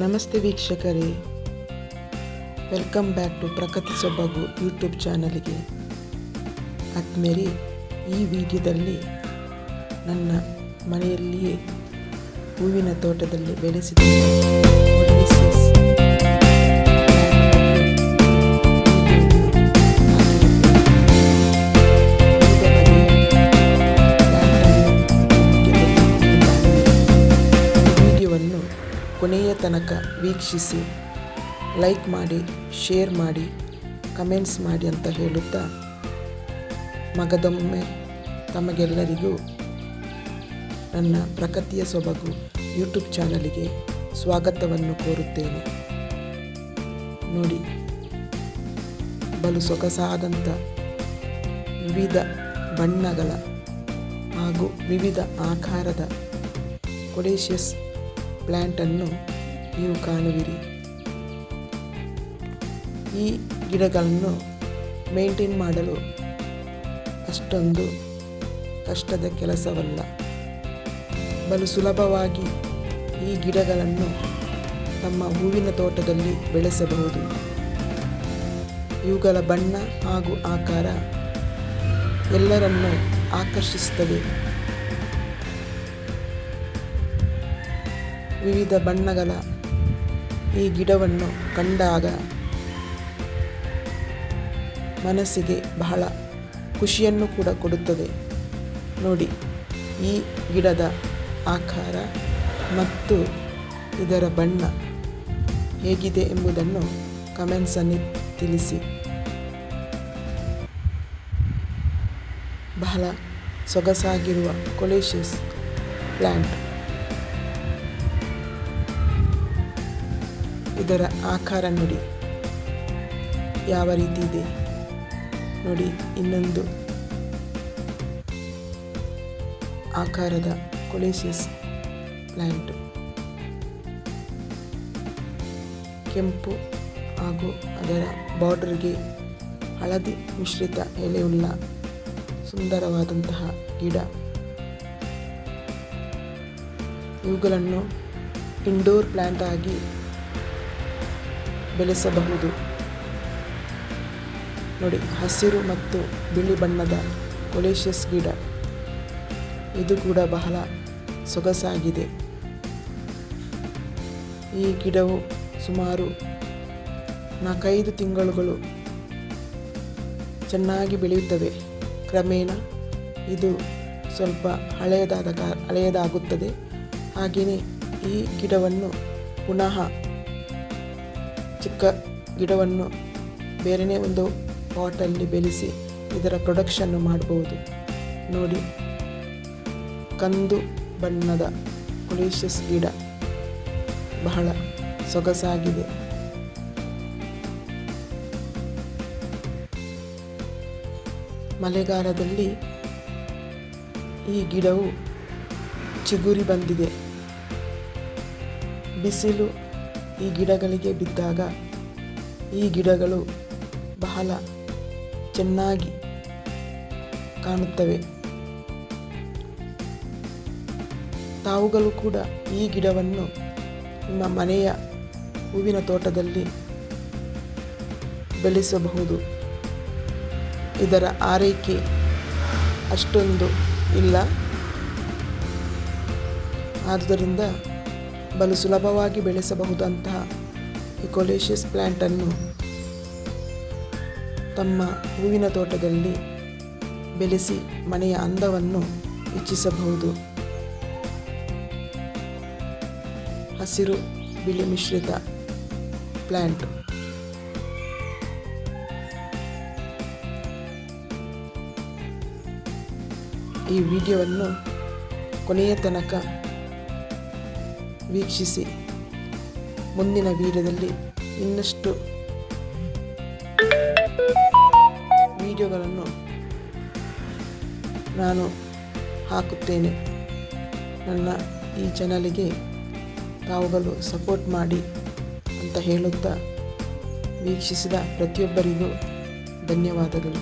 ನಮಸ್ತೆ ವೀಕ್ಷಕರೇ, welcome back to ಪ್ರಕೃತಿ ಸೊಬಗು ಯೂಟ್ಯೂಬ್ ಚಾನಲ್ಗೆ. ಆದ್ಮೇಲೆ ಈ ವಿಡಿಯೋದಲ್ಲಿ ನನ್ನ ಮನೆಯಲ್ಲಿಯೇ ಹೂವಿನ ತೋಟದಲ್ಲಿ ಬೆಳೆಸಿದ ವಿಡಿಯೋವನ್ನು ಕೊನೆಯ ತನಕ ವೀಕ್ಷಿಸಿ, ಲೈಕ್ ಮಾಡಿ, ಶೇರ್ ಮಾಡಿ, ಕಮೆಂಟ್ಸ್ ಮಾಡಿ ಅಂತ ಹೇಳುತ್ತಾ ಮಗದೊಮ್ಮೆ ತಮಗೆಲ್ಲರಿಗೂ ನನ್ನ ಪ್ರಕೃತಿಯ ಸೊಬಗು ಯೂಟ್ಯೂಬ್ ಚಾನಲಿಗೆ ಸ್ವಾಗತವನ್ನು ಕೋರುತ್ತೇನೆ. ನೋಡಿ, ಬಲು ಸೊಗಸಾದಂಥ ವಿವಿಧ ಬಣ್ಣಗಳ ಹಾಗೂ ವಿವಿಧ ಆಕಾರದ ಕೊಡೇಶಿಯಸ್ ಪ್ಲ್ಯಾಂಟನ್ನು ನೀವು ಕಾಣುವಿರಿ. ಈ ಗಿಡಗಳನ್ನು ಮೇಂಟೈನ್ ಮಾಡಲು ಅಷ್ಟೊಂದು ಕಷ್ಟದ ಕೆಲಸವಲ್ಲ. ಬಲು ಸುಲಭವಾಗಿ ಈ ಗಿಡಗಳನ್ನು ನಮ್ಮ ಹೂವಿನ ತೋಟದಲ್ಲಿ ಬೆಳೆಸಬಹುದು. ಇವುಗಳ ಬಣ್ಣ ಹಾಗೂ ಆಕಾರ ಎಲ್ಲರನ್ನೂ ಆಕರ್ಷಿಸುತ್ತದೆ. ವಿವಿಧ ಬಣ್ಣಗಳ ಈ ಗಿಡವನ್ನು ಕಂಡಾಗ ಮನಸ್ಸಿಗೆ ಬಹಳ ಖುಷಿಯನ್ನು ಕೂಡ ಕೊಡುತ್ತದೆ. ನೋಡಿ, ಈ ಗಿಡದ ಆಕಾರ ಮತ್ತು ಇದರ ಬಣ್ಣ ಹೇಗಿದೆ ಎಂಬುದನ್ನು ಕಮೆಂಟ್ಸಲ್ಲಿ ತಿಳಿಸಿ. ಬಹಳ ಸೊಗಸಾಗಿರುವ ಕೊಡೇಶಿಯಸ್ ಪ್ಲ್ಯಾಂಟ್. ಇದರ ಆಕಾರ ನೋಡಿ ಯಾವ ರೀತಿ ಇದೆ. ನೋಡಿ, ಇನ್ನೊಂದು ಆಕಾರದ ಕೊಡೇಶಿಯಸ್ ಪ್ಲ್ಯಾಂಟ್. ಕೆಂಪು ಹಾಗೂ ಅದರ ಬಾರ್ಡರ್ಗೆ ಹಳದಿ ಮಿಶ್ರಿತ ಎಲೆಯುಳ್ಳ ಸುಂದರವಾದಂತಹ ಗಿಡ. ಇವುಗಳನ್ನು ಇಂಡೋರ್ ಪ್ಲ್ಯಾಂಟ್ ಆಗಿ ಬೆಳೆಸಬಹುದು. ನೋಡಿ, ಹಸಿರು ಮತ್ತು ಬಿಳಿ ಬಣ್ಣದ ಕೊಡೇಶಿಯಸ್ ಗಿಡ. ಇದು ಕೂಡ ಬಹಳ ಸೊಗಸಾಗಿದೆ. ಈ ಗಿಡವು ಸುಮಾರು 4-5 ತಿಂಗಳುಗಳು ಚೆನ್ನಾಗಿ ಬೆಳೆಯುತ್ತವೆ. ಕ್ರಮೇಣ ಇದು ಸ್ವಲ್ಪ ಹಳೆಯದಾಗುತ್ತದೆ. ಹಾಗೆಯೇ ಈ ಗಿಡವನ್ನು ಪುನಃ ಚಿಕ್ಕ ಗಿಡವನ್ನು ಬೇರೆಯೇ ಒಂದು ಪಾಟಲ್ಲಿ ಬೆಳೆಸಿ ಇದರ ಪ್ರೊಡಕ್ಷನ್ನು ಮಾಡಬಹುದು. ನೋಡಿ, ಕಂದು ಬಣ್ಣದ ಕೊಡೇಶಿಯಸ್ ಗಿಡ ಬಹಳ ಸೊಗಸಾಗಿದೆ. ಮಳೆಗಾಲದಲ್ಲಿ ಈ ಗಿಡವು ಚಿಗುರಿ ಬಂದಿದೆ. ಬಿಸಿಲು ಈ ಗಿಡಗಳಿಗೆ ಬಿದ್ದಾಗ ಈ ಗಿಡಗಳು ಬಹಳ ಚೆನ್ನಾಗಿ ಕಾಣುತ್ತವೆ. ತಾವುಗಳು ಕೂಡ ಈ ಗಿಡವನ್ನು ನಿಮ್ಮ ಮನೆಯ ಹೂವಿನ ತೋಟದಲ್ಲಿ ಬೆಳೆಸಬಹುದು. ಇದರ ಆರೈಕೆ ಅಷ್ಟೊಂದು ಇಲ್ಲ. ಆದ್ದರಿಂದ ಬಲು ಸುಲಭವಾಗಿ ಬೆಳೆಸಬಹುದಂತಹ ಈ ಕೊಡೇಶಿಯಸ್ ಪ್ಲ್ಯಾಂಟನ್ನು ತಮ್ಮ ಹೂವಿನ ತೋಟದಲ್ಲಿ ಬೆಳೆಸಿ ಮನೆಯ ಅಂದವನ್ನು ಹೆಚ್ಚಿಸಬಹುದು. ಹಸಿರು ಬಿಳಿ ಮಿಶ್ರಿತ ಪ್ಲ್ಯಾಂಟ್. ಈ ವಿಡಿಯೋವನ್ನು ಕೊನೆಯ ತನಕ ವೀಕ್ಷಿಸಿ. ಮುಂದಿನ ವಿಡಿಯೋದಲ್ಲಿ ಇನ್ನಷ್ಟು ವಿಡಿಯೋಗಳನ್ನು ನಾನು ಹಾಕುತ್ತೇನೆ. ನನ್ನ ಈ ಚಾನಲಿಗೆ ತಾವುಗಳು ಸಪೋರ್ಟ್ ಮಾಡಿ ಅಂತ ಹೇಳುತ್ತಾ ವೀಕ್ಷಿಸಿದ ಪ್ರತಿಯೊಬ್ಬರಿಗೂ ಧನ್ಯವಾದಗಳು.